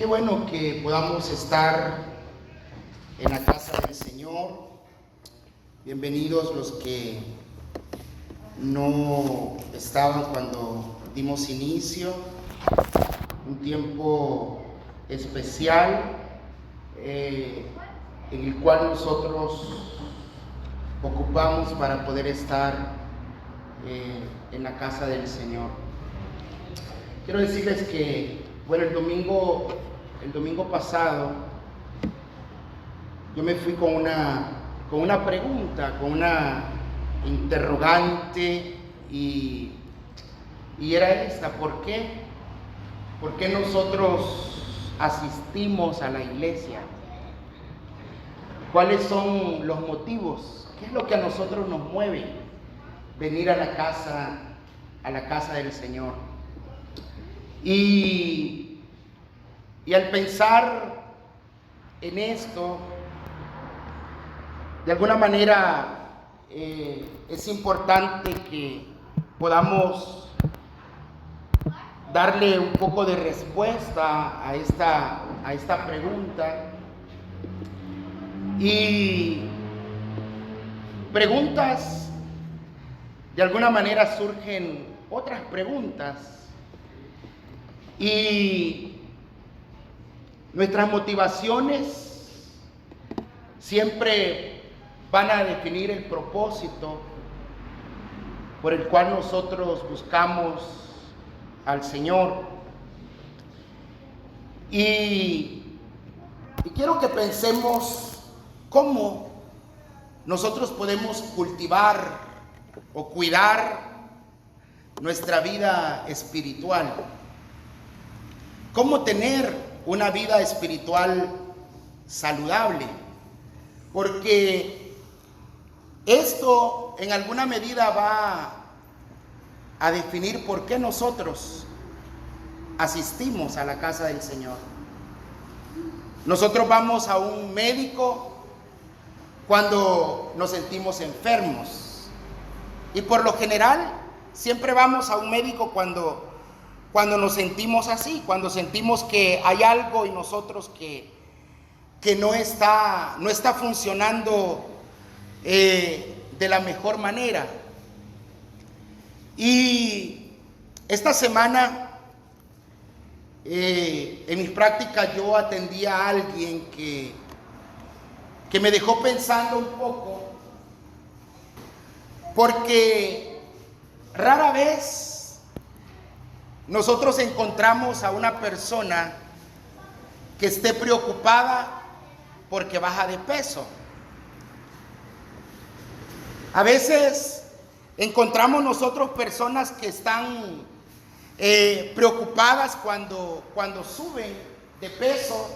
Qué bueno que podamos estar en la casa del Señor. Bienvenidos los que no estaban cuando dimos inicio. Un tiempo especial en el cual nosotros ocupamos para poder estar en la casa del Señor. Quiero decirles que, bueno, el domingo pasado yo me fui con una pregunta, con una interrogante y era esta: ¿por qué? ¿Por qué nosotros asistimos a la iglesia? ¿Cuáles son los motivos? ¿Qué es lo que a nosotros nos mueve venir a la casa del Señor? Y al pensar en esto, de alguna manera es importante que podamos darle un poco de respuesta a esta pregunta. Y preguntas, de alguna manera surgen otras preguntas. Y nuestras motivaciones siempre van a definir el propósito por el cual nosotros buscamos al Señor. Y quiero que pensemos cómo nosotros podemos cultivar o cuidar nuestra vida espiritual. Cómo tener una vida espiritual saludable. Porque esto en alguna medida va a definir por qué nosotros asistimos a la casa del Señor. Nosotros vamos a un médico cuando nos sentimos enfermos. Y por lo general siempre vamos a un médico cuando nos sentimos así, cuando sentimos que hay algo en nosotros que no está funcionando de la mejor manera. Y esta semana en mis prácticas yo atendí a alguien que me dejó pensando un poco, porque rara vez nosotros encontramos a una persona que esté preocupada porque baja de peso. A veces encontramos nosotros personas que están preocupadas cuando suben de peso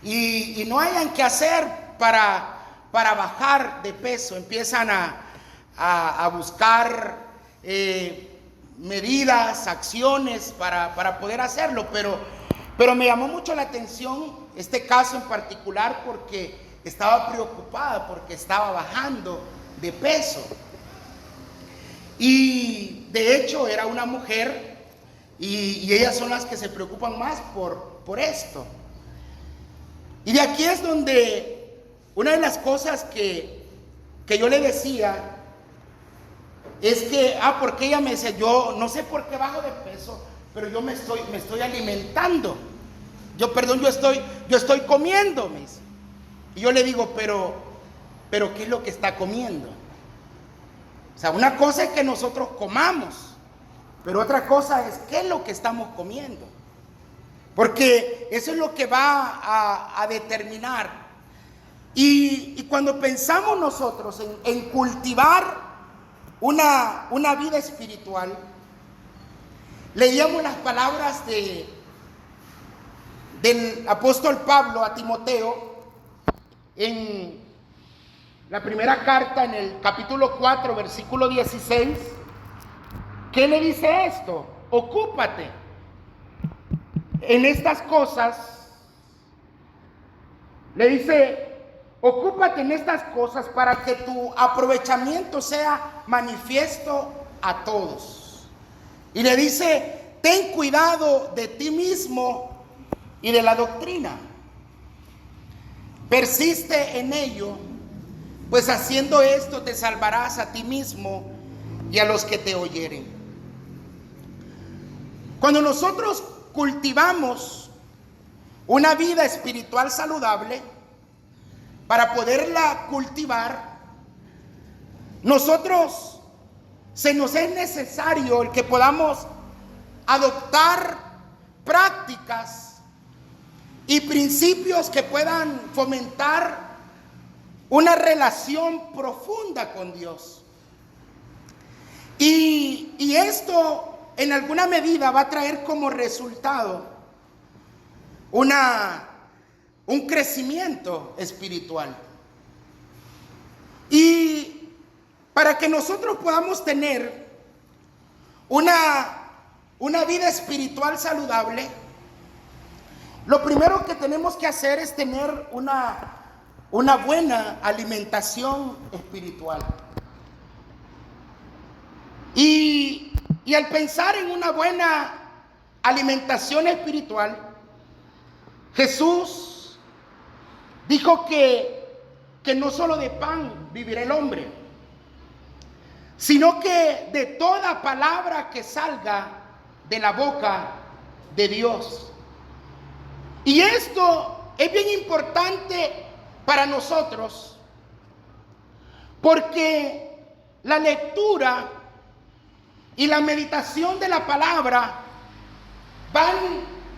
y no hayan qué hacer para bajar de peso. Empiezan a buscar medidas, acciones para poder hacerlo, pero me llamó mucho la atención este caso en particular porque estaba preocupada, porque estaba bajando de peso. Y de hecho era una mujer y ellas son las que se preocupan más por esto. Y de aquí es donde una de las cosas que yo le decía es que, porque ella me decía, yo no sé por qué bajo de peso, pero yo me estoy alimentando. Yo estoy comiendo, me dice. Y yo le digo, pero ¿qué es lo que está comiendo? O sea, una cosa es que nosotros comamos, pero otra cosa es qué es lo que estamos comiendo. Porque eso es lo que va a determinar. Y cuando pensamos nosotros en cultivar una vida espiritual, leíamos las palabras del apóstol Pablo a Timoteo en la primera carta, en el capítulo 4, versículo 16. ¿Qué le dice esto? Ocúpate en estas cosas. Le dice: ocúpate en estas cosas para que tu aprovechamiento sea manifiesto a todos. Y le dice: ten cuidado de ti mismo y de la doctrina. Persiste en ello, pues haciendo esto te salvarás a ti mismo y a los que te oyeren. Cuando nosotros cultivamos una vida espiritual saludable, para poderla cultivar, nosotros se nos es necesario el que podamos adoptar prácticas y principios que puedan fomentar una relación profunda con Dios. Y esto en alguna medida va a traer como resultado un crecimiento espiritual. Y para que nosotros podamos tener una vida espiritual saludable, lo primero que tenemos que hacer es tener una buena alimentación espiritual. Y al pensar en una buena alimentación espiritual, Jesús dijo que no solo de pan vivirá el hombre, sino que de toda palabra que salga de la boca de Dios. Y esto es bien importante para nosotros, porque la lectura y la meditación de la palabra van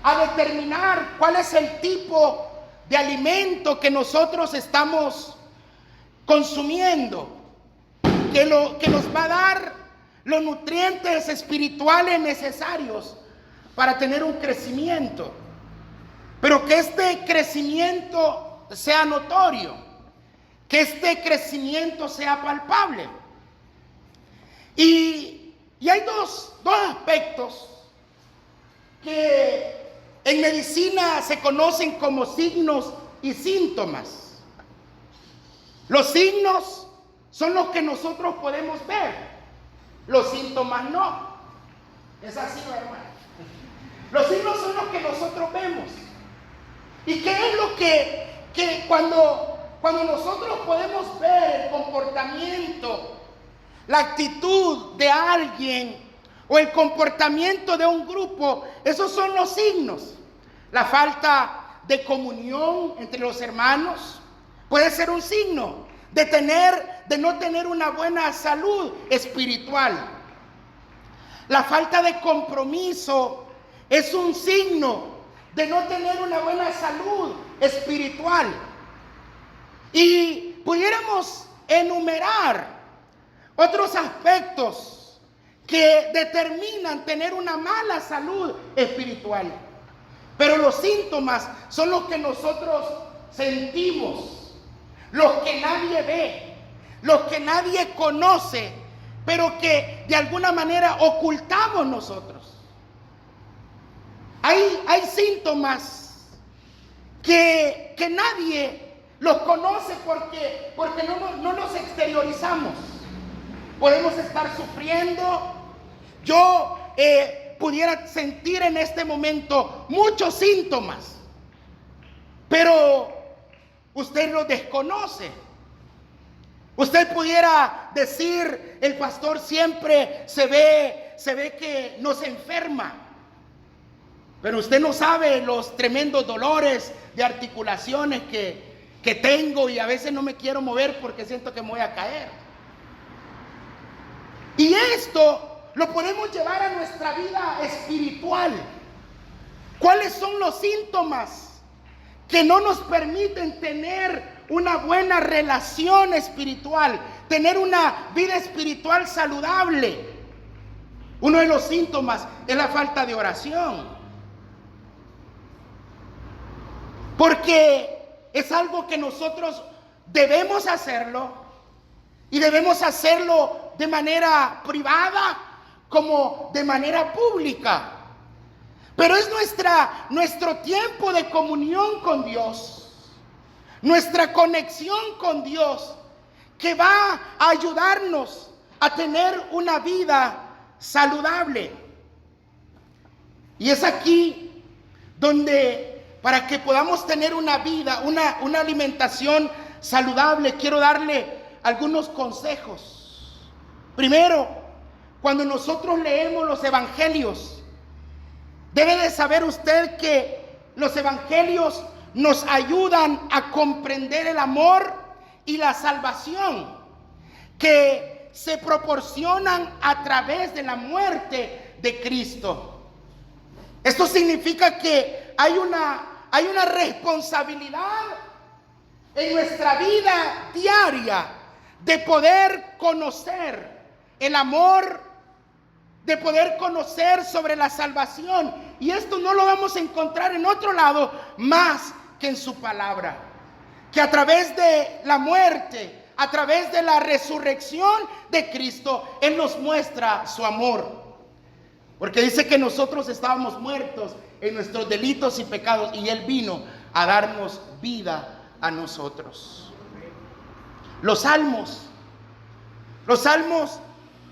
a determinar cuál es el tipo de alimento que nosotros estamos consumiendo, que nos va a dar los nutrientes espirituales necesarios para tener un crecimiento, pero que este crecimiento sea notorio, que este crecimiento sea palpable. Y hay dos aspectos que en medicina se conocen como signos y síntomas. Los signos son los que nosotros podemos ver, los síntomas no. Es así, hermano. Los signos son los que nosotros vemos. ¿Y qué es lo que cuando nosotros podemos ver el comportamiento, la actitud de alguien o el comportamiento de un grupo? Esos son los signos. La falta de comunión entre los hermanos puede ser un signo de no tener una buena salud espiritual. La falta de compromiso es un signo de no tener una buena salud espiritual. Y pudiéramos enumerar otros aspectos que determinan tener una mala salud espiritual. Pero los síntomas son los que nosotros sentimos, los que nadie ve, los que nadie conoce, pero que de alguna manera ocultamos nosotros. Hay síntomas que nadie los conoce porque no los exteriorizamos. Podemos estar sufriendo. Yo pudiera sentir en este momento muchos síntomas, pero usted los desconoce. Usted pudiera decir, el pastor siempre se ve que no se enferma, pero usted no sabe los tremendos dolores de articulaciones que tengo, y a veces no me quiero mover porque siento que me voy a caer. Y esto lo podemos llevar a nuestra vida espiritual. ¿Cuáles son los síntomas que no nos permiten tener una buena relación espiritual, tener una vida espiritual saludable? Uno de los síntomas es la falta de oración, porque es algo que nosotros debemos hacerlo, y debemos hacerlo de manera privada como de manera pública. Pero es nuestro tiempo de comunión con Dios, nuestra conexión con Dios, que va a ayudarnos a tener una vida saludable. Y es aquí donde para que podamos tener una vida, una alimentación saludable, quiero darle algunos consejos. Primero, cuando nosotros leemos los evangelios, debe de saber usted que los evangelios nos ayudan a comprender el amor y la salvación que se proporcionan a través de la muerte de Cristo. Esto significa que hay una responsabilidad en nuestra vida diaria de poder conocer el amor, de poder conocer sobre la salvación. Y esto no lo vamos a encontrar en otro lado más que en su palabra. Que a través de la muerte, a través de la resurrección de Cristo, Él nos muestra su amor. Porque dice que nosotros estábamos muertos en nuestros delitos y pecados, y Él vino a darnos vida a nosotros. Los salmos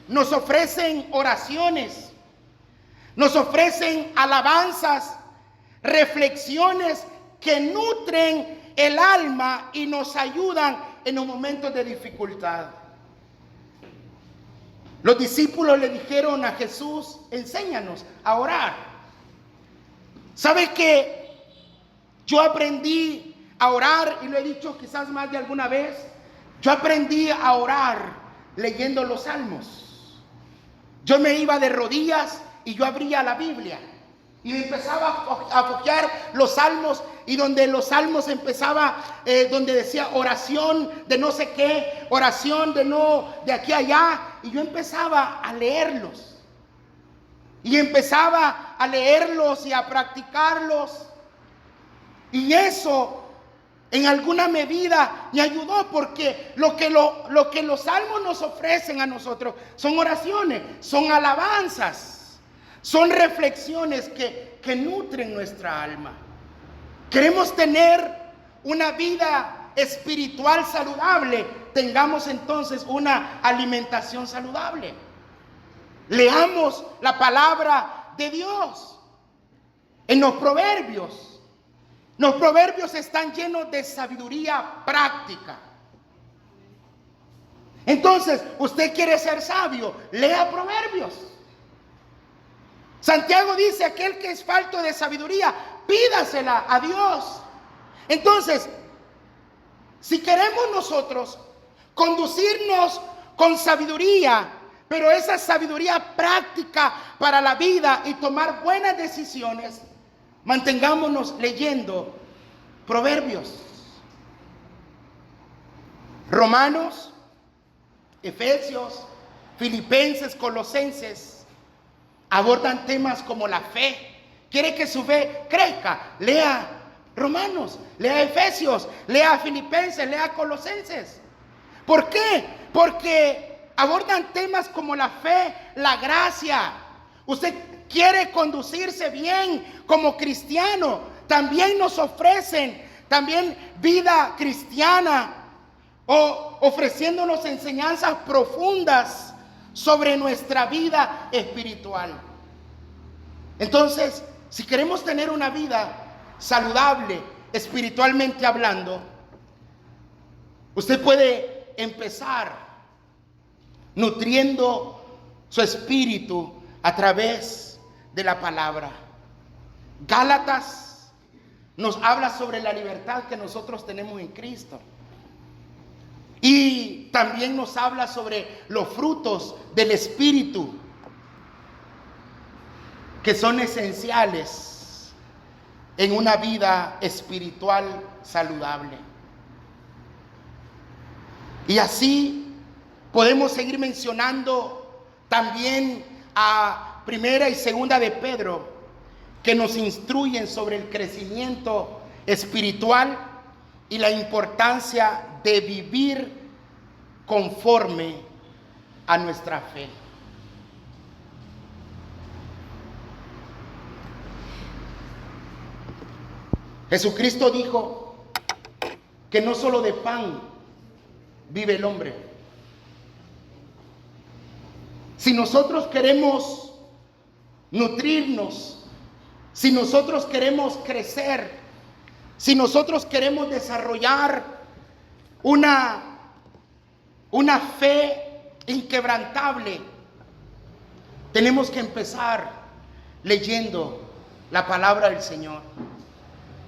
nos ofrecen oraciones, nos ofrecen alabanzas, reflexiones que nutren el alma y nos ayudan en los momentos de dificultad. Los discípulos le dijeron a Jesús: enséñanos a orar. ¿Sabe que yo aprendí a orar? Y lo he dicho quizás más de alguna vez. Yo aprendí a orar leyendo los salmos. Yo me iba de rodillas y yo abría la Biblia y me empezaba a foquear los salmos, y donde los salmos empezaba, donde decía oración de no sé qué, oración de aquí a allá, y yo empezaba a leerlos. Y empezaba a leerlos y a practicarlos. Y eso en alguna medida me ayudó, porque lo que los salmos nos ofrecen a nosotros son oraciones, son alabanzas, son reflexiones que nutren nuestra alma. Queremos tener una vida espiritual saludable, tengamos entonces una alimentación saludable. Leamos la palabra de Dios. En los proverbios están llenos de sabiduría práctica. Entonces, usted quiere ser sabio, lea proverbios. Santiago dice: aquel que es falto de sabiduría, pídasela a Dios. Entonces, si queremos nosotros conducirnos con sabiduría, pero esa sabiduría práctica para la vida y tomar buenas decisiones, mantengámonos leyendo proverbios. Romanos, Efesios, Filipenses, Colosenses abordan temas como la fe. ¿Quiere que su fe crezca? Lea Romanos, lea Efesios, lea Filipenses, lea Colosenses. ¿Por qué? Porque abordan temas como la fe, la gracia. Usted quiere conducirse bien como cristiano, también nos ofrecen también vida cristiana, o ofreciéndonos enseñanzas profundas sobre nuestra vida espiritual. Entonces, si queremos tener una vida saludable, espiritualmente hablando, usted puede empezar nutriendo su espíritu a través de la palabra. Gálatas nos habla sobre la libertad que nosotros tenemos en Cristo. Y también nos habla sobre los frutos del Espíritu, que son esenciales en una vida espiritual saludable. Y así podemos seguir mencionando también a Primera y Segunda de Pedro, que nos instruyen sobre el crecimiento espiritual y la importancia de vivir conforme a nuestra fe. Jesucristo dijo que no solo de pan vive el hombre. Si nosotros queremos nutrirnos, si nosotros queremos crecer Si nosotros queremos desarrollar una fe inquebrantable, tenemos que empezar leyendo la palabra del Señor.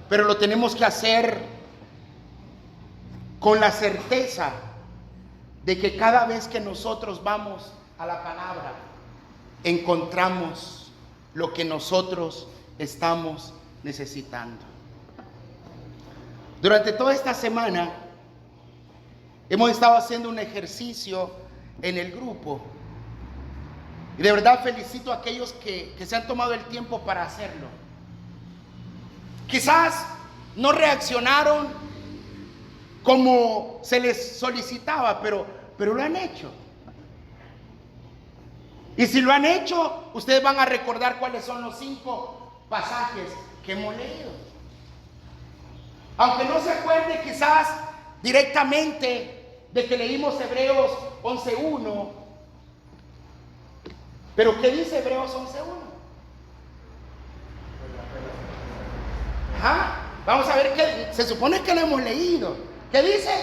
Pero lo tenemos que hacer con la certeza de que cada vez que nosotros vamos a la palabra, encontramos lo que nosotros estamos necesitando. Durante toda esta semana hemos estado haciendo un ejercicio en el grupo. Y de verdad felicito a aquellos que se han tomado el tiempo para hacerlo. Quizás no reaccionaron como se les solicitaba, pero lo han hecho. Y si lo han hecho, ustedes van a recordar cuáles son los 5 pasajes que hemos leído. Aunque no se acuerde quizás directamente de que leímos Hebreos 11:1. Pero ¿qué dice Hebreos 11:1? Ajá. Vamos a ver qué se supone que lo hemos leído. ¿Qué dice?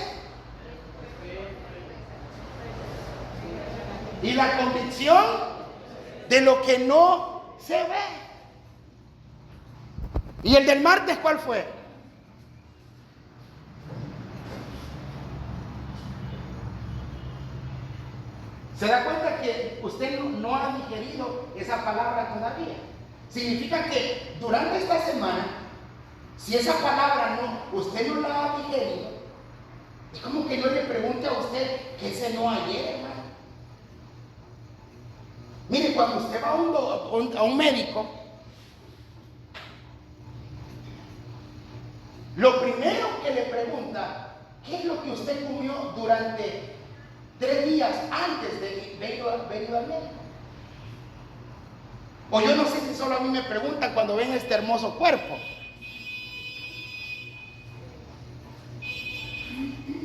Y la convicción de lo que no se ve. ¿Y el del martes cuál fue? ¿Se da cuenta que usted no ha digerido esa palabra todavía? Significa que durante esta semana, si esa palabra usted no la ha digerido, es como que yo le pregunte a usted qué cenó ayer, hermano. Mire, cuando usted va a un médico, lo primero que le pregunta, ¿qué es lo que usted comió durante 3 días antes de venir al médico? O yo no sé si solo a mí me preguntan cuando ven este hermoso cuerpo.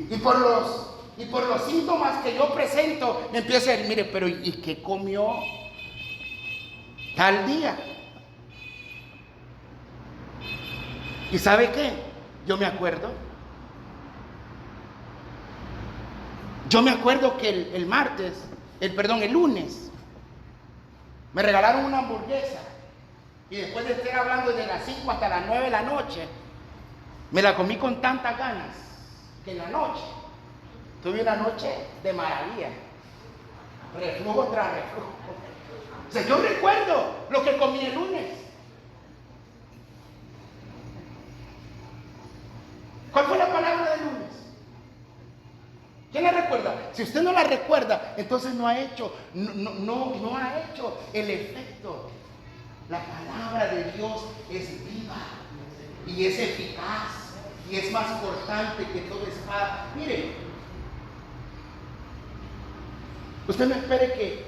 Y por los síntomas que yo presento, me empiezo a decir, mire, pero ¿y qué comió tal día? ¿Y sabe qué? Yo me acuerdo que el lunes, me regalaron una hamburguesa. Y después de estar hablando desde las 5 hasta las 9 de la noche, me la comí con tantas ganas que en la noche tuve una noche de maravilla. Reflujo tras reflujo. O sea, yo recuerdo lo que comí el lunes. ¿Cuál fue la palabra del lunes? ¿Quién la recuerda? Si usted no la recuerda, entonces no ha hecho el efecto. La palabra de Dios es viva y es eficaz y es más cortante que toda espada. Mire, usted no espere que,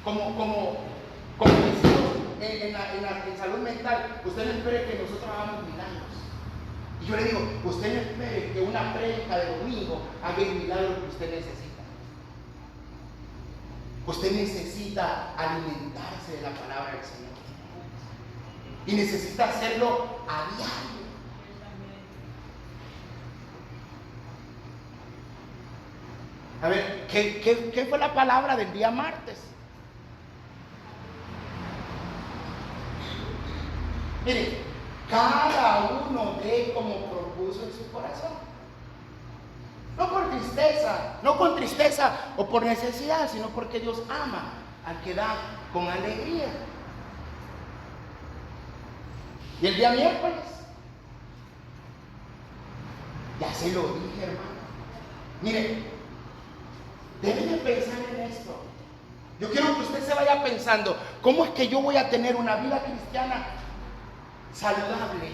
como decimos en salud mental, usted no espere que nosotros hagamos milagros. Y yo le digo, usted no espere que una prédica de domingo haga el milagro que usted necesita. Usted necesita alimentarse de la palabra del Señor. Y necesita hacerlo a diario. A ver, ¿qué fue la palabra del día martes? Mire, cada uno ve como propuso en su corazón. No por tristeza, no con tristeza o por necesidad, sino porque Dios ama al que da con alegría. Y el día miércoles, ya se lo dije, hermano. Mire, debe de pensar en esto. Yo quiero que usted se vaya pensando, ¿cómo es que yo voy a tener una vida cristiana saludable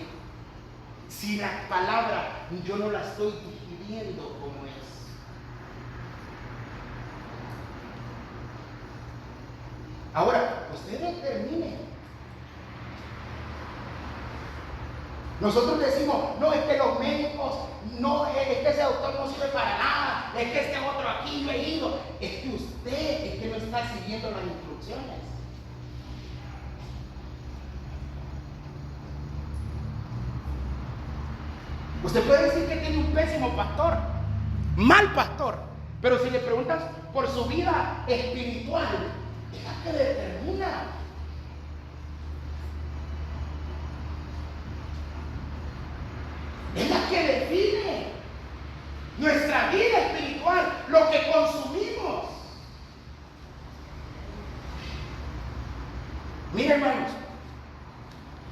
si la palabra yo no la estoy digiriendo como es? Ahora, usted determine. Nosotros decimos, no, es que los médicos, no, es que ese doctor no sirve para nada, es que este otro aquí yo he ido. Es que usted es que no está siguiendo las instrucciones. Usted puede decir que tiene un pésimo pastor, mal pastor, pero si le preguntas por su vida espiritual, es la que determina. Es la que define nuestra vida espiritual, lo que consumimos. Mire, hermanos,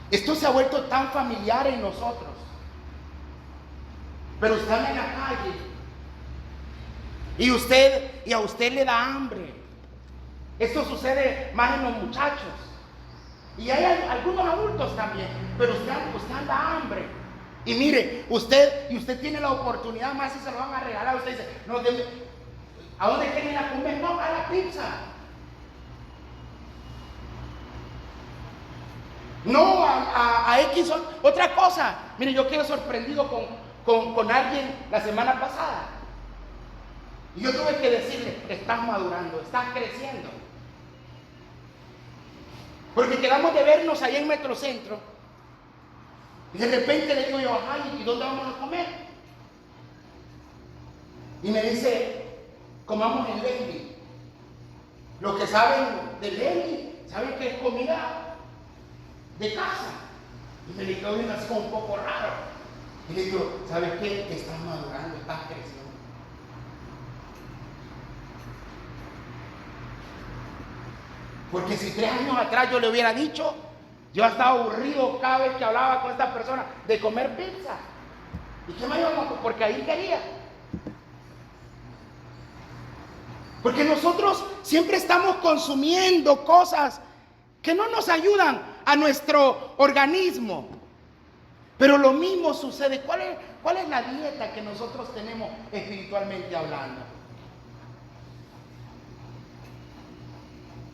esto se ha vuelto tan familiar en nosotros. Pero están en la calle y a usted le da hambre. Esto sucede más en los muchachos. Y hay algunos adultos también, pero usted anda hambre. Y mire, usted tiene la oportunidad, más si se lo van a regalar. Usted dice, no, ¿a dónde quieren ir a comer? No, a la pizza. No, a X, otra cosa. Mire, yo quedé sorprendido con alguien la semana pasada. Y yo tuve que decirle, estás madurando, estás creciendo. Porque quedamos de vernos ahí en Metrocentro. Y de repente le digo yo, ajá, ¿y dónde vamos a comer? Y me dice, comamos en Lenny. Los que saben de Lenny, saben que es comida de casa. Y me quedó viendo así como un poco raro. Y le digo, ¿sabes qué? Estás madurando, estás creciendo. Porque si 3 años atrás yo le hubiera dicho, yo estaba aburrido cada vez que hablaba con esta persona de comer pizza. ¿Y qué me íbamos? Porque ahí quería. Porque nosotros siempre estamos consumiendo cosas que no nos ayudan a nuestro organismo. Pero lo mismo sucede. ¿Cuál es la dieta que nosotros tenemos espiritualmente hablando?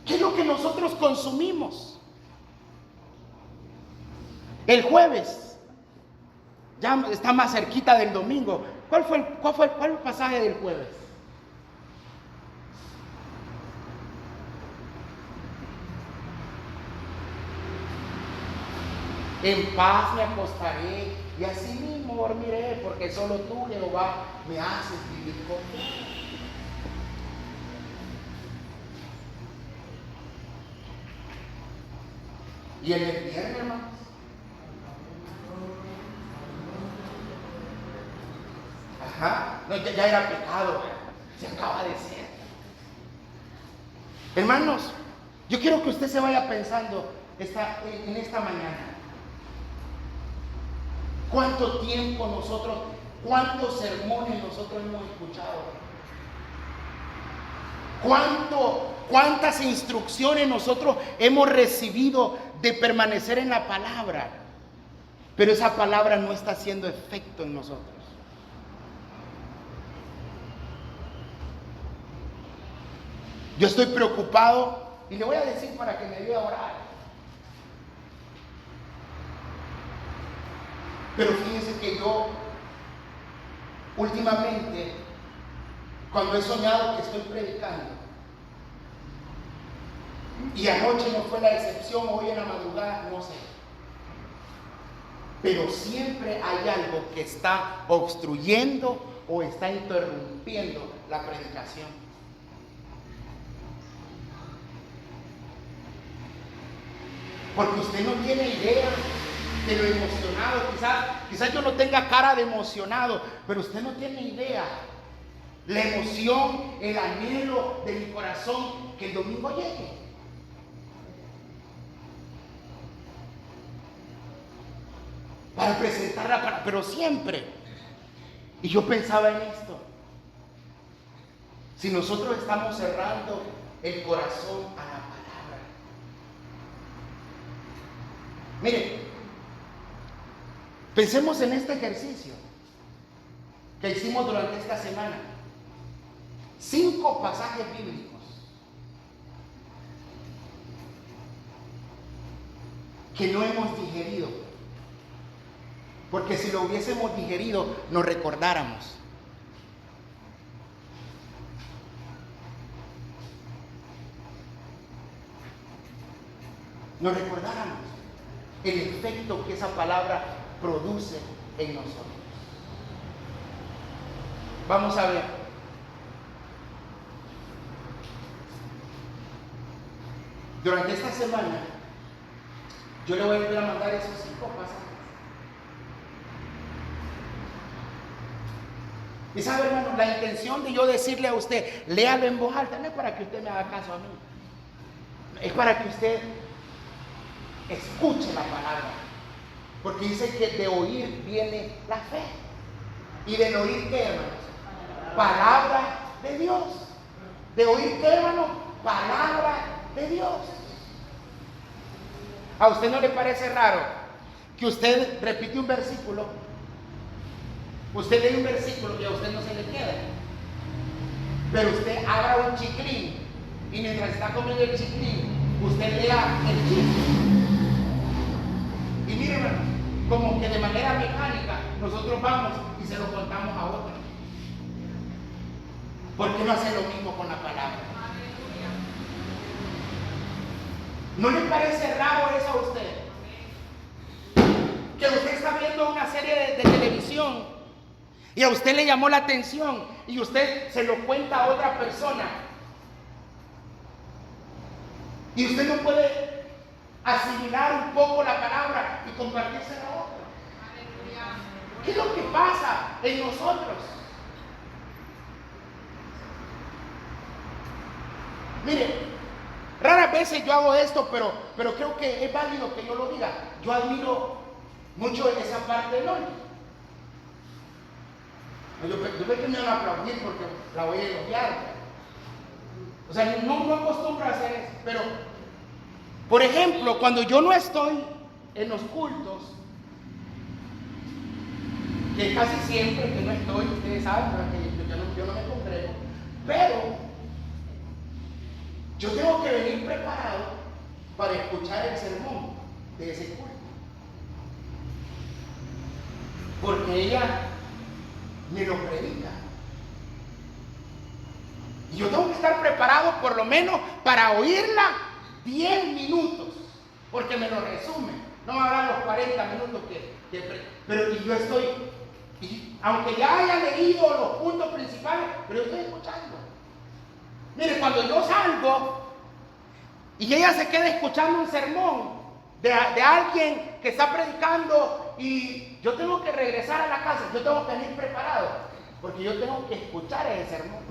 ¿Qué es lo que nosotros consumimos? El jueves, ya está más cerquita del domingo. ¿Cuál fue el pasaje del jueves? En paz me acostaré y así mismo dormiré, porque solo tú, Jehová, me haces vivir contigo. Y en el viernes, hermanos, no, ya era pecado, se acaba de ser. Hermanos, yo quiero que usted se vaya pensando en esta mañana. ¿Cuánto tiempo cuántos sermones nosotros hemos escuchado? ¿Cuántas instrucciones nosotros hemos recibido de permanecer en la palabra? Pero esa palabra no está haciendo efecto en nosotros. Yo estoy preocupado y le voy a decir para que me ayude a orar. Pero fíjense que yo últimamente, cuando he soñado que estoy predicando, y anoche no fue la excepción, hoy en la madrugada, no sé, pero siempre hay algo que está obstruyendo o está interrumpiendo la predicación. Porque usted no tiene idea de lo emocionado, quizás yo no tenga cara de emocionado, pero usted no tiene idea la emoción, el anhelo de mi corazón que el domingo llegue. Para presentarla, pero siempre. Y yo pensaba en esto. Si nosotros estamos cerrando el corazón a la palabra. Mire, pensemos en este ejercicio que hicimos durante esta semana. 5 pasajes bíblicos que no hemos digerido. Porque si lo hubiésemos digerido, nos recordáramos. Nos recordáramos el efecto que esa palabra produce en nosotros. Vamos a ver. Durante esta semana, yo le voy a ir a mandar esos 5 pasajes. Y sabe, hermano, la intención de yo decirle a usted, léalo en voz alta, no es para que usted me haga caso a mí. Es para que usted escuche la palabra. Porque dice que de oír viene la fe. ¿Y del oír qué, hermanos? Palabra de Dios. ¿De oír qué, hermano? Palabra de Dios. ¿A usted no le parece raro que usted repite un versículo? Usted lee un versículo y a usted no se le queda. Pero usted abra un chiclín y mientras está comiendo el chiclín, usted lea el chiclín. Y mire, hermano, como que de manera mecánica nosotros vamos y se lo contamos a otro. ¿Por qué no hace lo mismo con la palabra? ¿No le parece raro eso a usted? Que usted está viendo una serie de televisión y a usted le llamó la atención y usted se lo cuenta a otra persona. Y usted no puede asimilar un poco la palabra y compartírsela a otro. ¿Qué es lo que pasa en nosotros? Mire, raras veces yo hago esto, pero creo que es válido que yo lo diga. Yo admiro mucho esa parte del hombre. Yo creo que me van a aplaudir porque la voy a elogiar. O sea, no acostumbro a hacer eso. Pero, por ejemplo, cuando yo no estoy en los cultos, que casi siempre que no estoy, ustedes saben, que yo no me congrego, pero yo tengo que venir preparado para escuchar el sermón de ese culto. Porque ella me lo predica. Y yo tengo que estar preparado por lo menos para oírla 10 minutos. Porque me lo resume. No me hablan los 40 minutos pero y yo estoy, y aunque ya haya leído los puntos principales, pero yo estoy escuchando. Mire, cuando yo salgo y ella se queda escuchando un sermón de alguien que está predicando y yo tengo que regresar a la casa, yo tengo que venir preparado, porque yo tengo que escuchar ese sermón.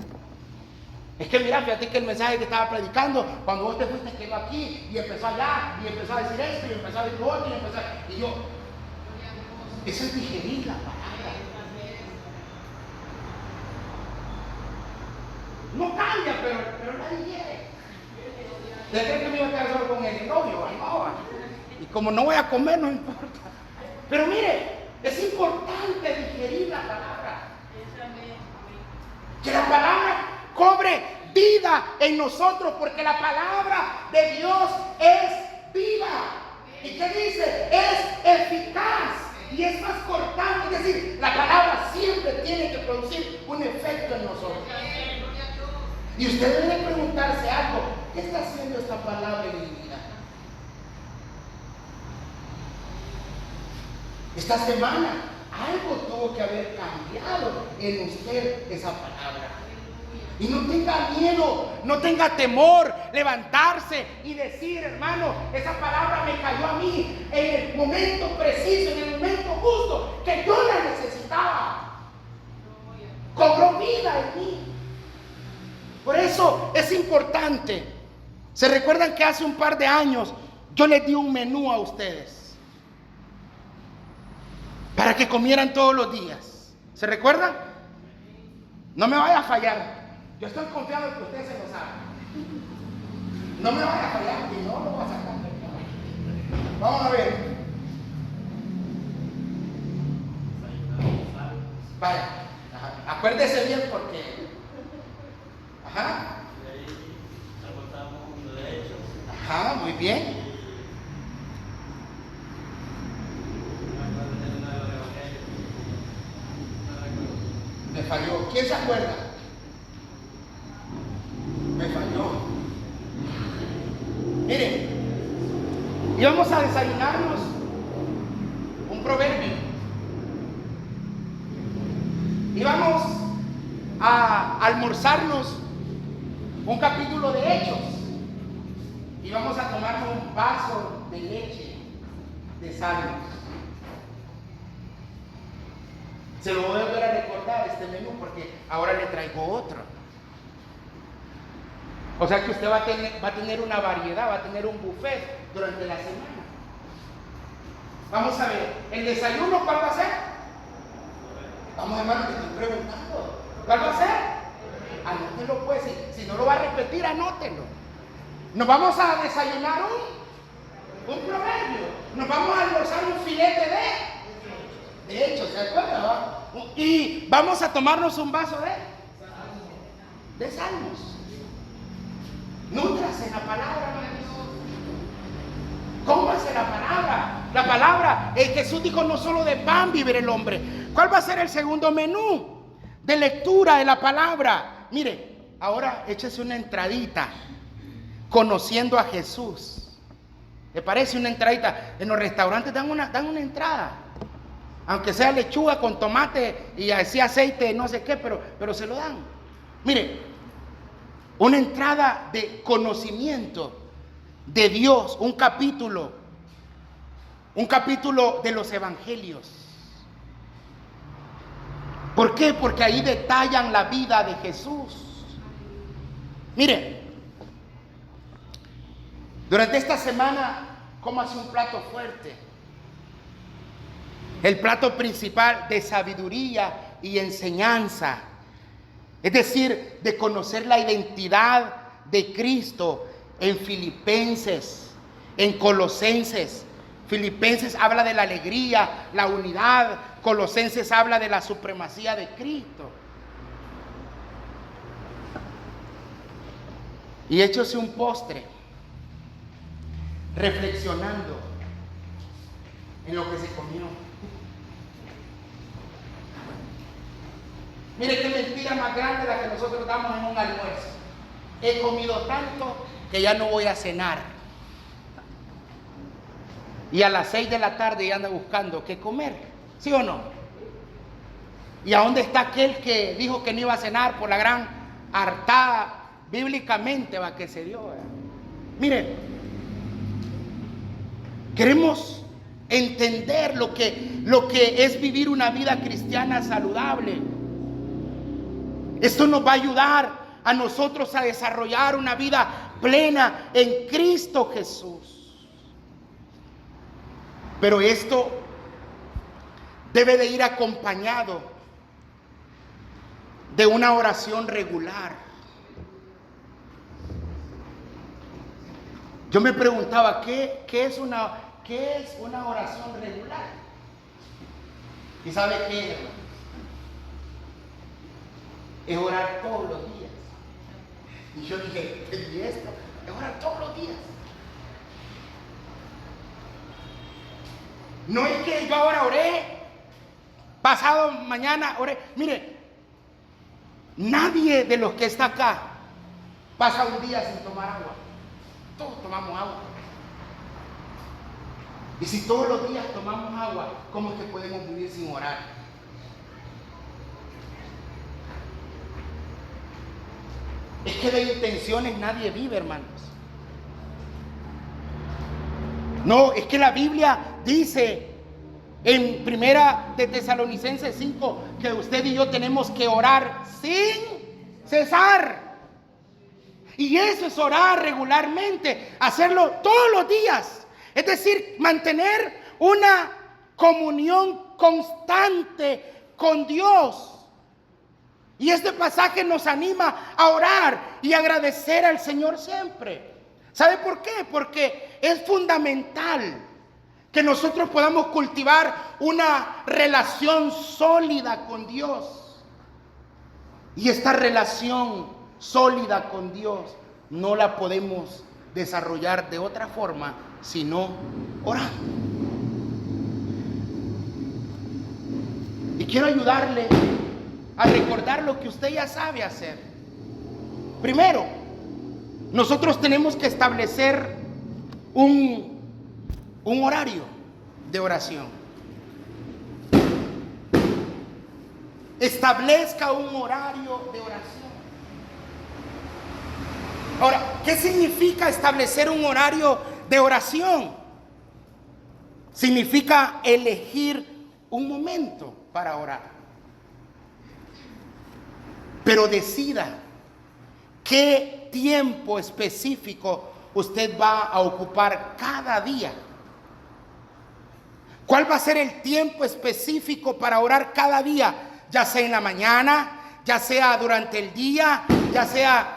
Es que mira, fíjate que el mensaje que estaba predicando, cuando vos te fuiste quedó aquí y empezó allá y empezó a decir esto y empezó a decir lo otro y yo, eso es digerir la palabra. No cambia, pero la digiere. ¿De qué que me iba a quedar solo con el novio? No. Y como no voy a comer, no importa. Pero mire, es importante digerir la palabra. Que la palabra cobre vida en nosotros, porque la palabra de Dios es viva. ¿Y qué dice? Es eficaz y es más cortante. Es decir, la palabra siempre tiene que producir un efecto en nosotros. Y usted debe preguntarse algo: ¿qué está haciendo esta palabra en mi vida? Esta semana algo tuvo que haber cambiado en usted esa palabra. Y no tenga miedo, no tenga temor, levantarse y decir: hermano, esa palabra me cayó a mí en el momento preciso, en el momento justo que yo la necesitaba. Cobró vida en mí. Por eso es importante. ¿Se recuerdan que hace un par de años yo les di un menú a ustedes para que comieran todos los días? ¿Se recuerdan? No me vaya a fallar. Yo estoy confiado en que ustedes se lo saben. No me vaya a fallar, que no lo voy a sacar. Vamos a ver. Vaya, acuérdese bien porque. Ajá. Ajá, muy bien. Me falló. ¿Quién se acuerda? Me falló. Miren, íbamos a desayunarnos un proverbio. Íbamos a almorzarnos un capítulo de Hechos y vamos a tomarnos un vaso de leche de Salmos. Se lo voy a volver a recordar este menú porque ahora le traigo otro. O sea que usted va a tener una variedad, va a tener un buffet durante la semana. Vamos a ver, ¿el desayuno cuál va a ser? Vamos, hermano, te estoy preguntando. ¿Cuál va a ser? Anótelo pues, si no lo va a repetir, anótelo. Nos vamos a desayunar un proverbio. Nos vamos a almorzar un filete de Hechos, ¿se acuerdan? ¿Va? Y vamos a tomarnos un vaso de Salmos. Nútrase en la palabra, hermanos. Cómase la palabra. La palabra, Jesús dijo, no solo de pan vive el hombre. ¿Cuál va a ser el segundo menú de lectura de la palabra? Mire, ahora échese una entradita, conociendo a Jesús. ¿Le parece una entradita? En los restaurantes dan una entrada, aunque sea lechuga con tomate y así aceite, no sé qué, pero se lo dan. Mire, una entrada de conocimiento de Dios, un capítulo de los evangelios. ¿Por qué? Porque ahí detallan la vida de Jesús. Mire, durante esta semana, cómase un plato fuerte. El plato principal de sabiduría y enseñanza. Es decir, de conocer la identidad de Cristo en Filipenses, en Colosenses. Filipenses habla de la alegría, la unidad. Colosenses habla de la supremacía de Cristo. Y échose un postre, reflexionando en lo que se comió. Mire qué mentira más grande la que nosotros damos en un almuerzo. He comido tanto que ya no voy a cenar. Y a las 6 de la tarde ya anda buscando qué comer. ¿Sí o no? ¿Y a dónde está aquel que dijo que no iba a cenar por la gran hartada bíblicamente que se dio? Mire, queremos entender lo que es vivir una vida cristiana saludable. Esto nos va a ayudar a nosotros a desarrollar una vida plena en Cristo Jesús. Pero esto debe de ir acompañado de una oración regular. Yo me preguntaba, ¿qué es una oración regular? ¿Y sabe qué? Es orar todos los días. Y yo dije, ¿y esto? Es orar todos los días. No es que yo ahora oré, pasado mañana oré. Mire, nadie de los que está acá pasa un día sin tomar agua. Todos tomamos agua. Y si todos los días tomamos agua, ¿cómo es que podemos vivir sin orar? Es que de intenciones nadie vive, hermanos. No, es que la Biblia dice en Primera de Tesalonicenses 5 que usted y yo tenemos que orar sin cesar. Y eso es orar regularmente, hacerlo todos los días. Es decir, mantener una comunión constante con Dios. Y este pasaje nos anima a orar y agradecer al Señor siempre. ¿Sabe por qué? Porque es fundamental que nosotros podamos cultivar una relación sólida con Dios. Y esta relación sólida con Dios no la podemos desarrollar de otra forma sino orando. Y quiero ayudarle a recordar lo que usted ya sabe hacer. Primero, nosotros tenemos que establecer un horario de oración. establezca un horario de oración. Ahora, ¿qué significa establecer un horario de oración? Significa elegir un momento para orar. Pero decida qué tiempo específico usted va a ocupar cada día. ¿Cuál va a ser el tiempo específico para orar cada día? Ya sea en la mañana, ya sea durante el día, ya sea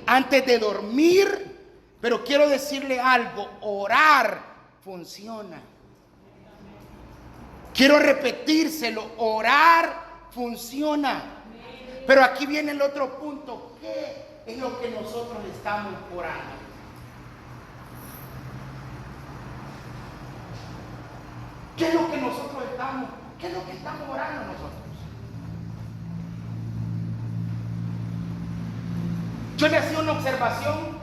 antes de dormir. Pero quiero decirle algo, orar funciona. Quiero repetírselo, orar funciona. Pero aquí viene el otro punto, ¿qué es lo que nosotros estamos orando? ¿Qué es lo que nosotros estamos? ¿Qué es lo que estamos orando nosotros? Yo le hacía una observación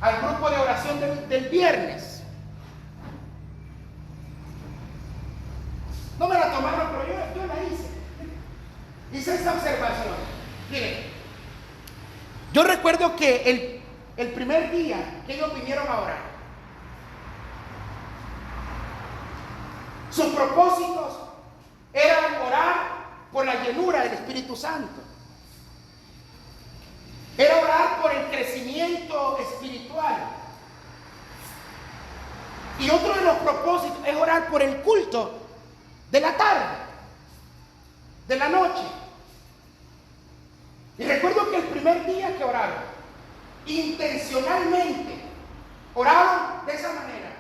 al grupo de oración del viernes. No me la tomaron, pero yo la hice. Hice esta observación. Miren, yo recuerdo que el primer día que ellos vinieron a orar, sus propósitos eran orar por la llenura del Espíritu Santo. Era orar por el crecimiento espiritual. Y otro de los propósitos es orar por el culto de la tarde, de la noche. Y recuerdo que el primer día que oraron, intencionalmente, oraron de esa manera.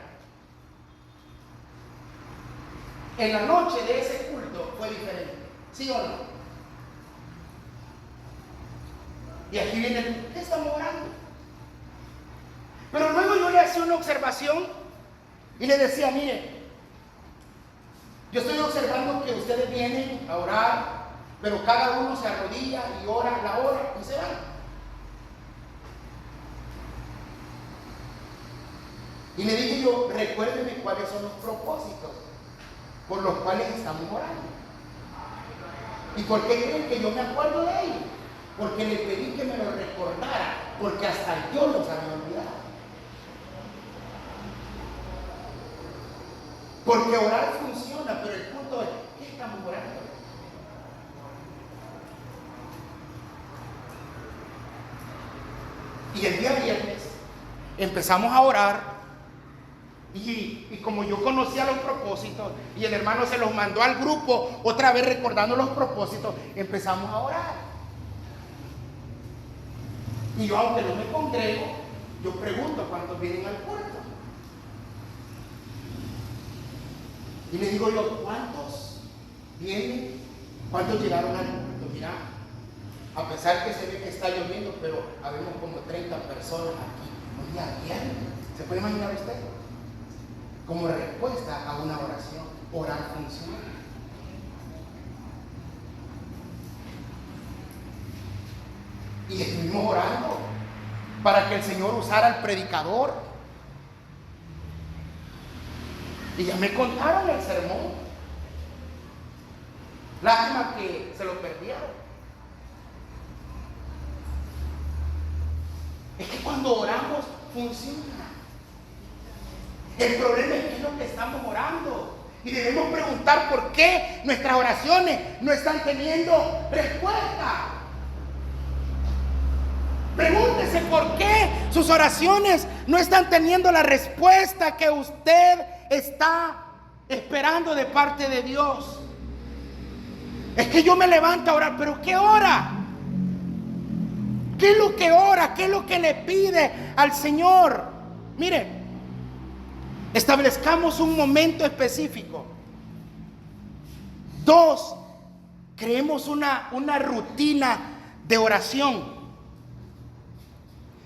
En la noche de ese culto fue diferente, ¿sí o no? Y aquí viene ¿qué estamos orando? Pero luego yo le hacía una observación y le decía, mire, yo estoy observando que ustedes vienen a orar, pero cada uno se arrodilla y ora la hora y se van. Y le dije yo, recuérdenme cuáles son los propósitos por los cuales estamos orando. ¿Y por qué creen que yo me acuerdo de ellos? Porque le pedí que me lo recordara, porque hasta yo los había olvidado. Porque orar funciona, pero el punto es, ¿qué estamos orando? Y el día viernes empezamos a orar. Y como yo conocía los propósitos y el hermano se los mandó al grupo, otra vez recordando los propósitos, empezamos a orar. Y yo, aunque no me congrego, yo pregunto cuántos vienen al culto. Y le digo yo, ¿cuántos vienen? ¿Cuántos llegaron al culto? Mira, a pesar que se ve que está lloviendo, pero habemos como 30 personas aquí. Un día viernes. ¿Se puede imaginar usted? Como respuesta a una oración, orar funciona. Y estuvimos orando para que el Señor usara al predicador. Y ya me contaron el sermón. Lástima que se lo perdieron. Es que cuando oramos funciona. El problema es qué es lo que estamos orando. Y debemos preguntar por qué nuestras oraciones no están teniendo respuesta. Pregúntese por qué sus oraciones no están teniendo la respuesta que usted está esperando de parte de Dios. Es que yo me levanto a orar, pero ¿qué ora? ¿Qué es lo que ora? ¿Qué es lo que le pide al Señor? Mire, establezcamos un momento específico. 2, creemos una rutina de oración.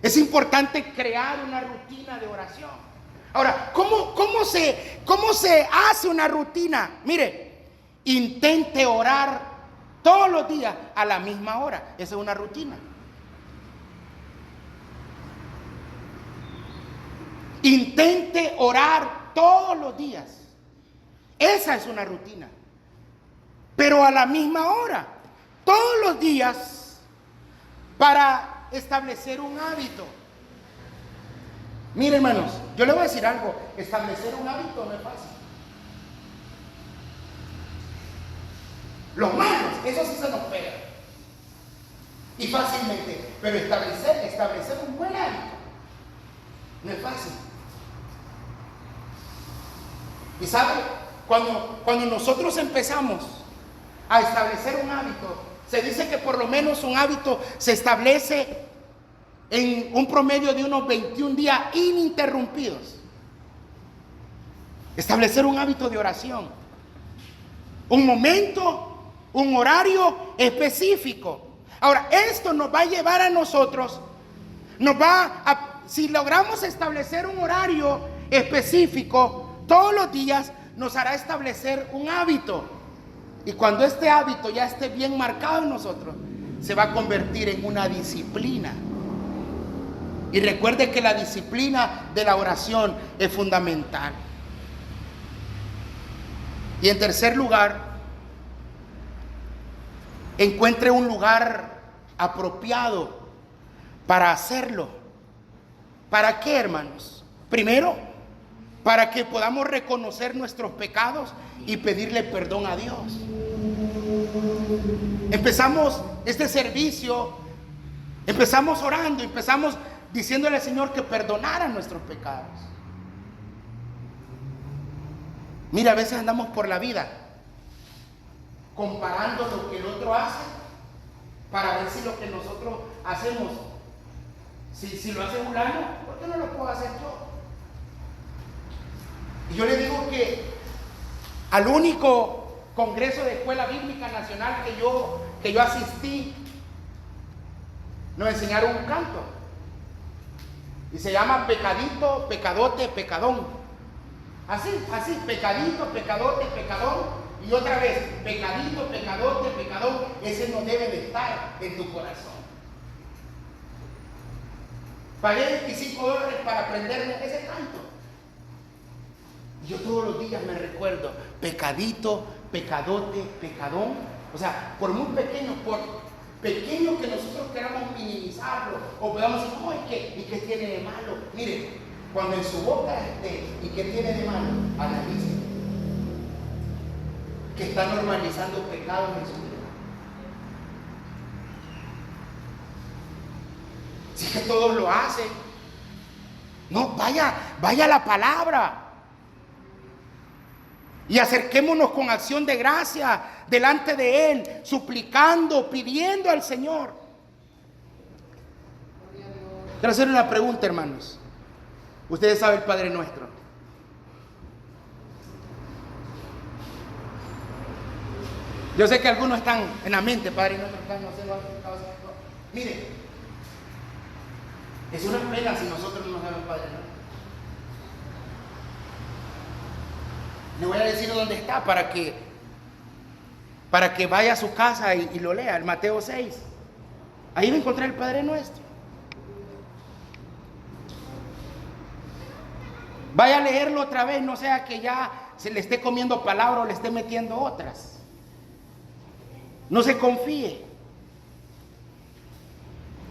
Es importante crear una rutina de oración. Ahora, ¿cómo se hace una rutina? Mire, intente orar todos los días a la misma hora. Esa es una rutina. Intente orar todos los días. Esa es una rutina. Pero a la misma hora. todos los días para establecer un hábito. Mire, hermanos, yo le voy a decir algo, establecer un hábito no es fácil. Los malos, eso sí se nos pega. Y fácilmente, pero establecer un buen hábito no es fácil. Y sabe, cuando nosotros empezamos a establecer un hábito, se dice que por lo menos un hábito se establece en un promedio de unos 21 días ininterrumpidos. Establecer un hábito de oración. Un momento, un horario específico. Ahora, esto nos va a llevar a nosotros, si logramos establecer un horario específico todos los días, nos hará establecer un hábito. Y cuando este hábito ya esté bien marcado en nosotros, se va a convertir en una disciplina. Y recuerde que la disciplina de la oración es fundamental. Y en tercer lugar, encuentre un lugar apropiado para hacerlo. ¿Para qué, hermanos? Primero, para que podamos reconocer nuestros pecados y pedirle perdón a Dios. Empezamos este servicio, empezamos orando, empezamos diciéndole al Señor que perdonara nuestros pecados. Mira, a veces andamos por la vida comparando lo que el otro hace para ver si lo que nosotros hacemos, si lo hace fulano, ¿por qué no lo puedo hacer yo? Y yo le digo que al único congreso de escuela bíblica nacional que yo asistí, nos enseñaron un canto y se llama pecadito, pecadote, pecadón. Así, pecadito, pecadote, pecadón. Y otra vez, pecadito, pecadote, pecadón. Ese no debe de estar en tu corazón. Pagué $25 para aprenderme ese canto. Y yo todos los días me recuerdo, pecadito, pecadote, pecadón. O sea, por muy pequeño, que nosotros queramos minimizarlo, o podamos decir, oh, ¿y qué tiene de malo? Mire, cuando en su boca esté, ¿y qué tiene de malo? Analice que está normalizando pecados en su vida. Si es que todos lo hacen. No, vaya a la palabra. Y acerquémonos con acción de gracia delante de Él, suplicando, pidiendo al Señor. Quiero hacer una pregunta, hermanos. Ustedes saben el Padre Nuestro. Yo sé que algunos están en la mente, Padre Nuestro, no sé, mire, es una pena si nosotros no nos sabemos Padre Nuestro. Le voy a decir dónde está para que vaya a su casa y lo lea, el Mateo 6. Ahí va a encontrar el Padre Nuestro. Vaya a leerlo otra vez, no sea que ya se le esté comiendo palabras o le esté metiendo otras. No se confíe.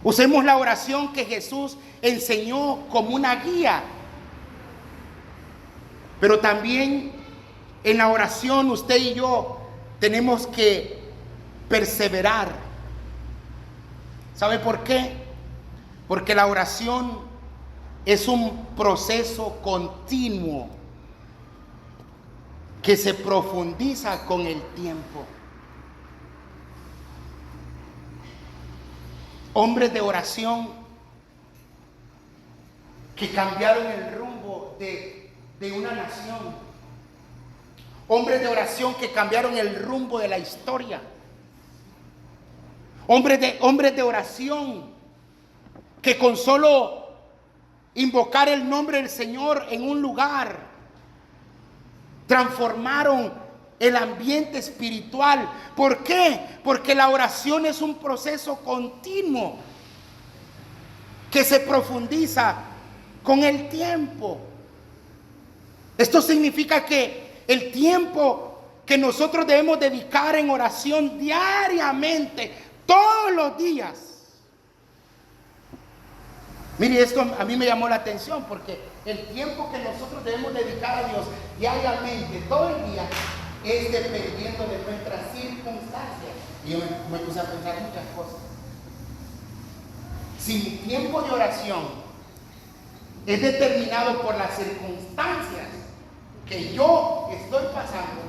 Usemos la oración que Jesús enseñó como una guía. Pero también en la oración usted y yo tenemos que perseverar. ¿Sabe por qué? Porque la oración es un proceso continuo que se profundiza con el tiempo. Hombres de oración que cambiaron el rumbo de una nación. Hombres de oración que cambiaron el rumbo de la historia. Hombres de oración que con solo invocar el nombre del Señor en un lugar transformaron el ambiente espiritual. ¿Por qué? Porque la oración es un proceso continuo que se profundiza con el tiempo. Esto significa que el tiempo que nosotros debemos dedicar en oración diariamente, todos los días. Mire, esto a mí me llamó la atención porque el tiempo que nosotros debemos dedicar a Dios diariamente, todo el día, es dependiendo de nuestras circunstancias. Y yo me puse a pensar muchas cosas. Si mi tiempo de oración es determinado por las circunstancias que yo estoy pasando,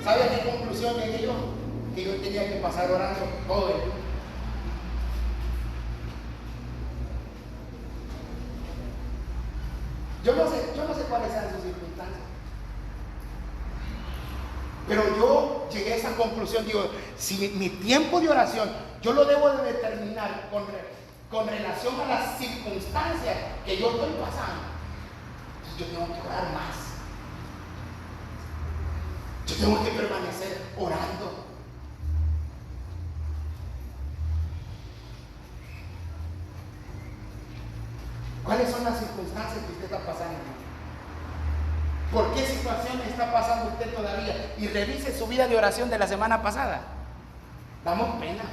¿sabe a qué conclusión llegué yo? Que yo tenía que pasar orando todo el día. Yo no sé cuáles sean sus circunstancias, pero yo llegué a esa conclusión. Digo, si mi tiempo de oración yo lo debo de determinar con relación a las circunstancias que yo estoy pasando, entonces yo tengo que orar más. Yo tengo que permanecer orando. ¿Cuáles son las circunstancias que usted está pasando? ¿Por qué situación está pasando usted todavía? Y revise su vida de oración de la semana pasada. Damos pena.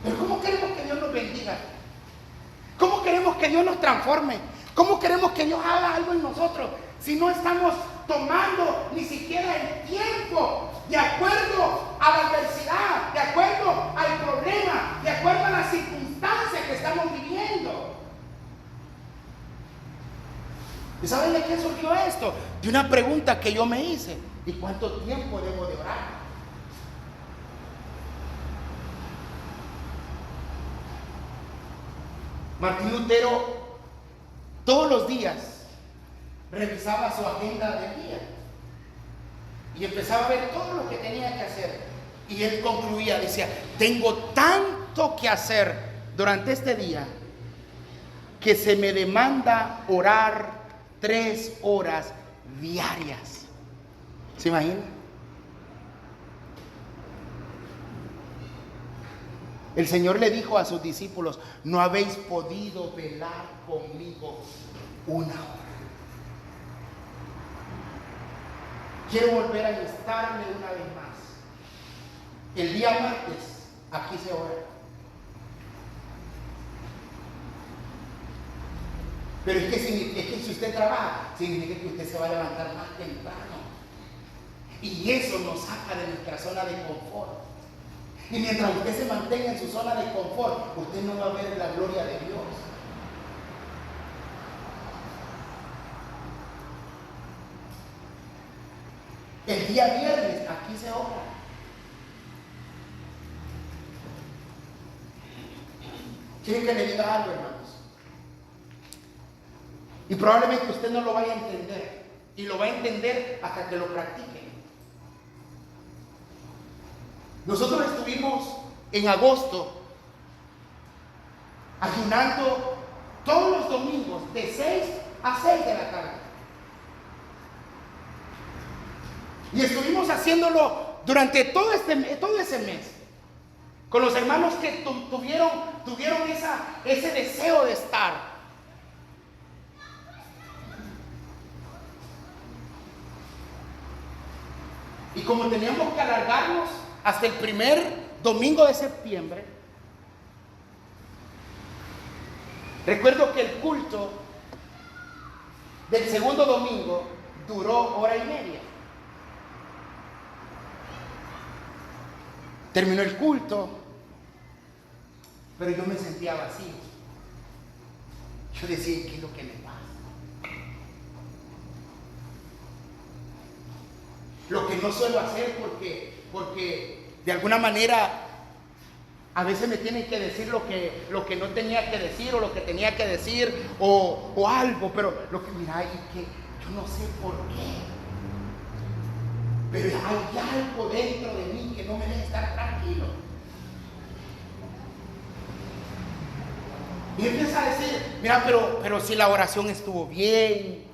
Pero ¿cómo queremos que Dios nos bendiga? ¿Cómo queremos que Dios nos transforme? ¿Cómo queremos que Dios haga algo en nosotros si no estamos tomando ni siquiera el tiempo de acuerdo a la adversidad, de acuerdo al problema, de acuerdo a las circunstancias que estamos viviendo? ¿Y saben de qué surgió esto? De una pregunta que yo me hice: ¿y cuánto tiempo debo de orar? Martín Lutero todos los días revisaba su agenda del día y empezaba a ver todo lo que tenía que hacer, y él concluía, decía: tengo tanto que hacer durante este día que se me demanda orar 3 horas diarias. ¿Se imagina? El Señor le dijo a sus discípulos: no habéis podido velar conmigo 1 hora. Quiero volver a instarme una vez más. El día martes, aquí se ora. Pero es que si usted trabaja, significa que usted se va a levantar más temprano. Y eso nos saca de nuestra zona de confort. Y mientras usted se mantenga en su zona de confort, usted no va a ver la gloria de Dios. El día viernes, aquí se ora. ¿Quieren que le diga algo, hermanos? Y probablemente usted no lo vaya a entender. Y lo va a entender hasta que lo practique. Nosotros estuvimos en agosto ayunando todos los domingos de 6 a 6 de la tarde. Y estuvimos haciéndolo durante todo ese mes, con los hermanos que tuvieron ese deseo de estar. Y como teníamos que alargarnos hasta el primer domingo de septiembre, recuerdo que el culto del segundo domingo duró 1:30. Terminó el culto, pero yo me sentía vacío. Yo decía: ¿qué es lo que me pasa? Lo que no suelo hacer porque de alguna manera a veces me tienen que decir lo que no tenía que decir, o lo que tenía que decir, o algo, pero mira, y que yo no sé por qué, pero hay algo dentro de mí que no me deja estar tranquilo. Y empieza a decir: mira, pero si la oración estuvo bien,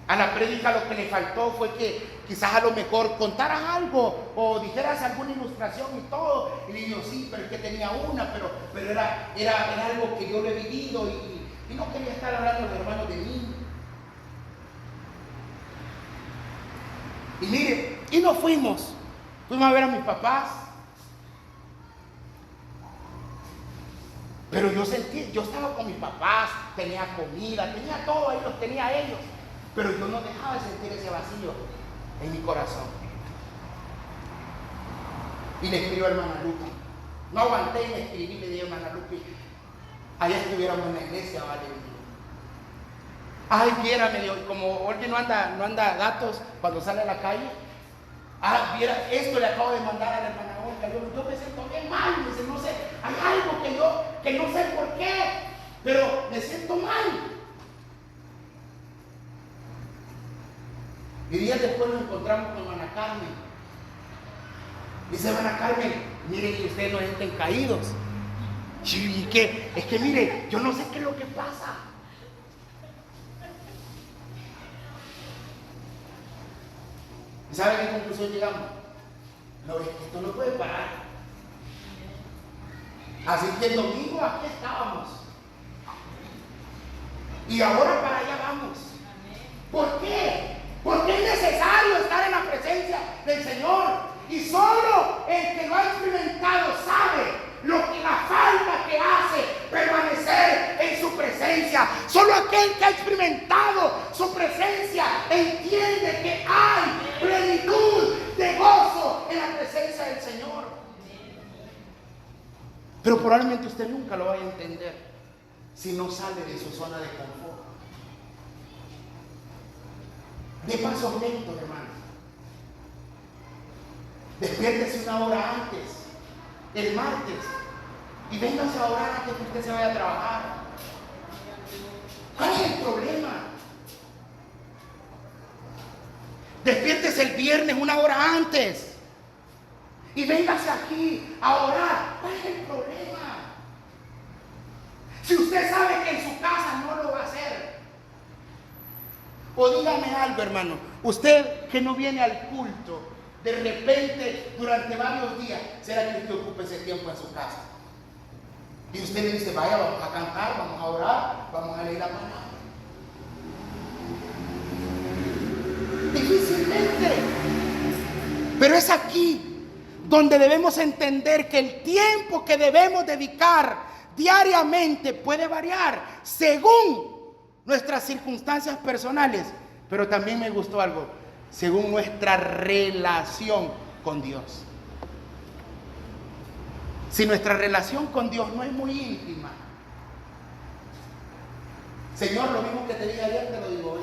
a la prédica lo que le faltó fue que quizás a lo mejor contaras algo o dijeras alguna ilustración y todo. Y le digo: sí, pero es que tenía una, pero era algo que yo lo he vivido, Y no quería estar hablando a los hermanos de mí. Y mire, y nos fuimos a ver a mis papás. Pero yo sentí, yo estaba con mis papás, tenía comida, tenía todo ahí, los tenía ellos. Pero yo no dejaba de sentir ese vacío en mi corazón. Y le escribo a hermana Lupi. No aguanté y le escribí, le dije a hermana Lupi, allá estuviéramos en la iglesia, vale. Ay, viera, me dijo, como Jorge no anda datos cuando sale a la calle. Ah, viera, esto le acabo de mandar a la hermana Olga. Yo me siento bien mal, me dice, no sé, hay algo que no sé por qué, pero me siento mal. Y días después nos encontramos con hermana Carmen. Dice hermana Carmen, miren que ustedes no estén caídos. ¿Y qué? Es que mire, yo no sé qué es lo que pasa. ¿Saben a qué conclusión llegamos? No, es que esto no puede parar. Así que el domingo aquí estábamos. Y ahora para allá vamos. ¿Por qué? Porque es necesario estar en la presencia del Señor. Y solo el que lo ha experimentado sabe lo que la falta que hace permanecer en su presencia. Solo aquel que ha experimentado su presencia entiende que hay plenitud de gozo en la presencia del Señor. Pero probablemente usted nunca lo vaya a entender si no sale de su zona de confort. De pasos lentos, hermanos. Despiértese una hora antes, el martes, y véngase a orar antes que usted se vaya a trabajar. ¿Cuál es el problema? Despiértese el viernes una hora antes y véngase aquí a orar. ¿Cuál es el problema? Si usted sabe que en su casa no lo va a hacer. O dígame algo, hermano, usted que no viene al culto, de repente, durante varios días, ¿será que usted ocupe ese tiempo en su casa? Y usted le dice, vaya, vamos a cantar, vamos a orar, vamos a leer la palabra. Difícilmente. Pero es aquí donde debemos entender que el tiempo que debemos dedicar diariamente puede variar según nuestras circunstancias personales. Pero también me gustó algo, según nuestra relación con Dios. Si nuestra relación con Dios no es muy íntima, Señor, lo mismo que te dije ayer, te lo digo hoy.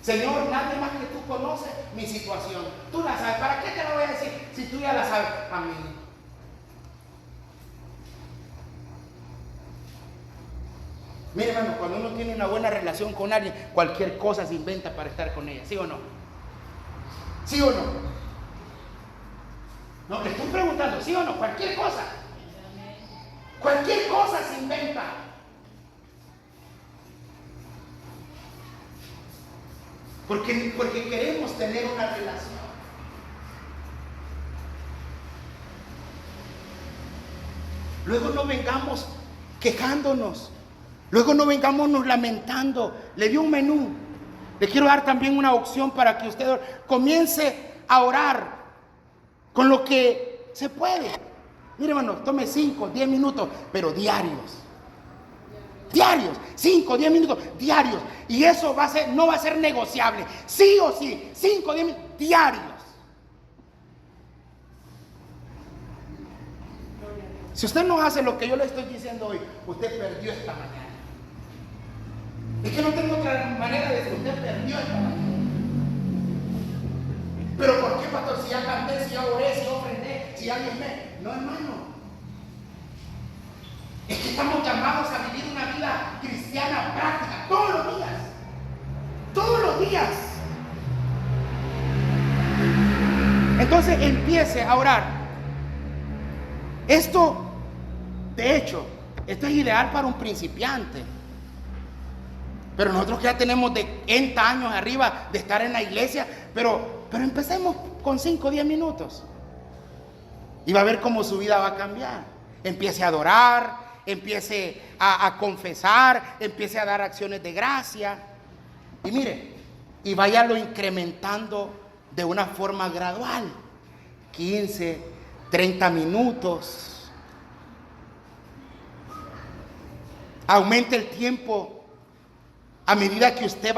Señor, nadie más que tú conoces mi situación. Tú la sabes. ¿Para qué te la voy a decir si tú ya la sabes? Amén. Mire, hermano, cuando uno tiene una buena relación con alguien, cualquier cosa se inventa para estar con ella. ¿Sí o no? ¿Sí o no? No, te estoy preguntando, ¿sí o no? Cualquier cosa. Cualquier cosa se inventa. Porque queremos tener una relación. Luego no vengamos quejándonos. Luego no vengamos nos lamentando. Le di un menú. Le quiero dar también una opción para que usted comience a orar con lo que se puede. Mire, hermano, tome 5, 10 minutos, pero diarios, 5, 10 minutos, diarios. Y eso no va a ser negociable. Sí o sí, 5, 10 minutos, diarios. Si usted no hace lo que yo le estoy diciendo hoy, usted perdió esta mañana. Es que no tengo otra manera de decir, usted perdió esta mañana. Pero ¿por qué, pastor? Si ya canté, si ya oré, si ya ofrendé, si ya diezmé. No, hermano. Es que estamos llamados a vivir una vida cristiana práctica todos los días. Todos los días. Entonces empiece a orar. Esto, de hecho, esto es ideal para un principiante. Pero nosotros que ya tenemos de 30 años arriba de estar en la iglesia, pero empecemos con 5 o 10 minutos. Y va a ver cómo su vida va a cambiar. Empiece a adorar, empiece a confesar, empiece a dar acciones de gracia. Y mire, y váyalo incrementando de una forma gradual. 15, 30 minutos. Aumente el tiempo a medida que usted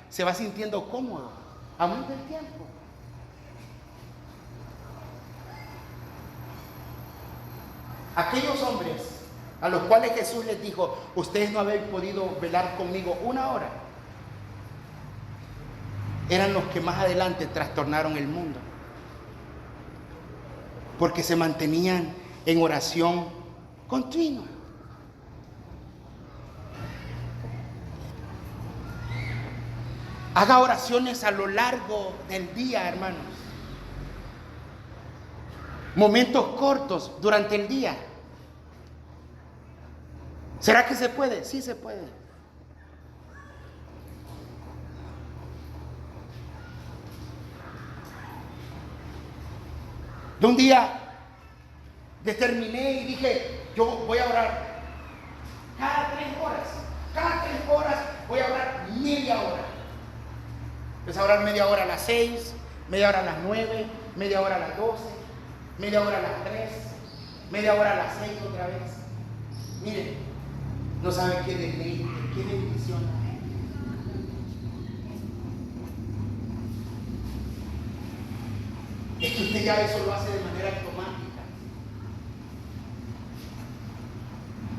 se va sintiendo cómodo. Aumente el tiempo. Aquellos hombres a los cuales Jesús les dijo: ustedes no habéis podido velar conmigo 1 hora, eran los que más adelante trastornaron el mundo, porque se mantenían en oración continua. Haga oraciones a lo largo del día, hermanos. Momentos cortos durante el día. ¿Será que se puede? Sí se puede. De un día determiné y dije: yo voy a orar cada 3 horas. Cada 3 horas voy a orar media hora. Empecé a orar media hora a las 6, media hora a las 9, media hora a las 12, media hora a las 3, media hora a las 6 otra vez. Miren, no saben qué deleite, qué bendición. Es que usted ya eso lo hace de manera automática.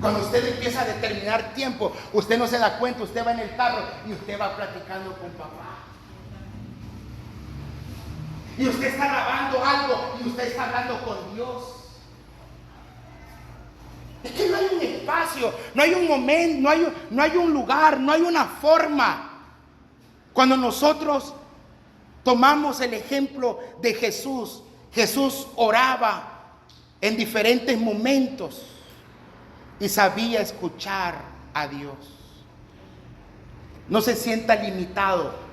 Cuando usted empieza a determinar tiempo, usted no se da cuenta, usted va en el carro y usted va platicando con papá. Y usted está grabando algo y usted está hablando con Dios. Es que no hay un espacio, no hay un momento, no hay un lugar, no hay una forma. Cuando nosotros tomamos el ejemplo de Jesús, Jesús oraba en diferentes momentos y sabía escuchar a Dios. No se sienta limitado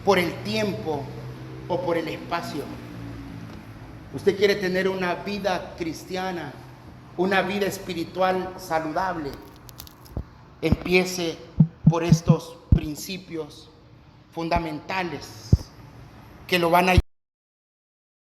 por el tiempo o por el espacio. Usted quiere tener una vida cristiana, una vida espiritual saludable. Empiece por estos principios fundamentales que lo van a